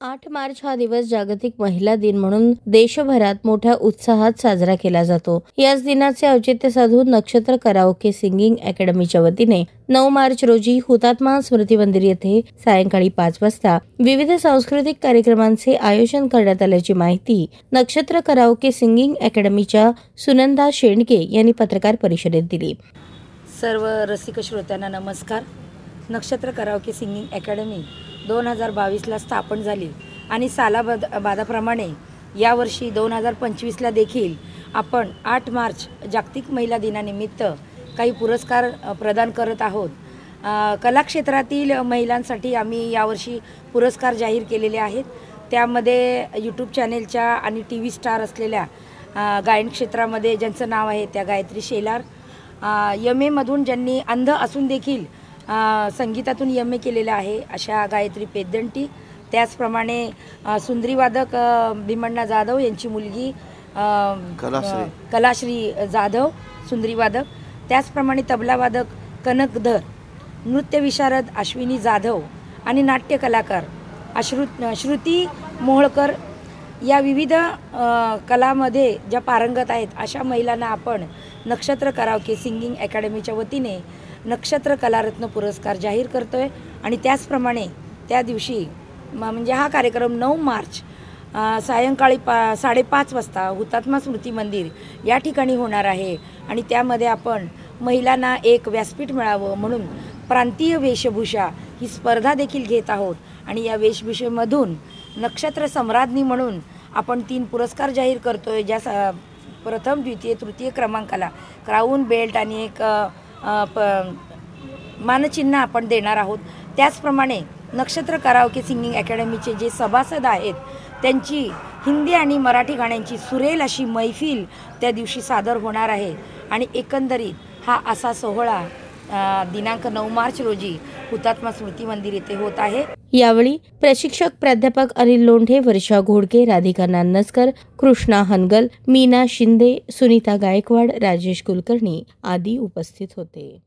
8 मार्च हा दिवस जागतिक महिला दिन म्हणून देशभरात मोठ्या उत्साहात साजरा केला जातो। याच दिनाचे औचित्य साधून नक्षत्र कराओके सिंगिंग अकॅडमीच्या वतीने 9 मार्च रोजी हुतात्मा स्मृती मंदिर येथे सायंकाळी 5 वाजता विविध सांस्कृतिक कार्यक्रमांचे आयोजन करण्यात आल्याची माहिती नक्षत्र कराओके सिंगिंग अकॅडमीच्या सुनंदा शेंडके यांनी पत्रकार परिषदेत दिली। सर्व रसिक श्रोत्यांना नमस्कार। नक्षत्र कराओके सिंगिंग अकॅडमी 2022ला स्थापन झाली आणि सालाबादाप्रमाणे यावर्षी 2025ला देखील आपण 8 मार्च जागतिक महिला दिनानिमित्त काही पुरस्कार प्रदान करत आहोत। कला क्षेत्रातील महिलांसाठी आम्ही यावर्षी पुरस्कार जाहीर केलेले आहेत। त्यामध्ये यूट्यूब चॅनेलच्या आणि टीव्ही स्टार असलेल्या गायन क्षेत्रामध्ये ज्यांचं नाव आहे त्या गायत्री शेलार, एम.ए. मधून ज्यांनी अंध असून देखील संगीतातून एम.ए. केलेलं आहे अशा गायत्री पेद्दंटी, त्याचप्रमाणे सुंदरी वादक भीमण्णा जाधव यांची मुलगी कलाश्री जाधव सुंदरी वादक, त्याचप्रमाणे तबला वादक कनकधर, नृत्य विशारद अश्विनी जाधव आणि नाट्य कलाकार श्रुती मोहोळकर या विविध कलामध्ये ज्या पारंगत आहेत अशा महिलांना आपण नक्षत्र कराओके सिंगिंग अकॅडमीच्या वतीने नक्षत्र कलारत्न पुरस्कार जाहीर करतोय। आणि त्याचप्रमाणे त्या दिवशी म्हणजे हा कार्यक्रम 9 मार्च सायंकाळी 5:30 वाजता हुतात्मा स्मृती मंदिर या ठिकाणी होणार आहे। आणि त्यामध्ये आपण महिलांना एक व्यासपीठ मिळावं म्हणून प्रांतीय वेशभूषा ही स्पर्धा देखील घेत आहोत। आणि या वेशभूषेमधून नक्षत्र सम्राज्ञी म्हणून आपण 3 पुरस्कार जाहीर करतोय, ज्या प्रथम द्वितीय तृतीय क्रमांकाला क्राऊन बेल्ट आणि एक मानचिन्ह आपण देणार आहोत। त्याचप्रमाणे नक्षत्र कराओके सिंगिंग अकॅडमीचे जे सभासद आहेत त्यांची हिंदी आणि मराठी गाण्यांची सुरेल अशी मैफिल त्या दिवशी सादर होणार आहे। आणि एकंदरीत हा असा सोहळा दिनांक 9 मार्च रोजी हुतात्मा स्मृती मंदिर येथे होत आहे। यावेळी प्रशिक्षक प्राध्यापक अनिल लोंढे, वर्षा घोडके, राधिका नान्नसकर, कृष्णा हनगल, मीना शिंदे, सुनीता गायकवाड, राजेश कुलकर्णी आदी उपस्थित होते।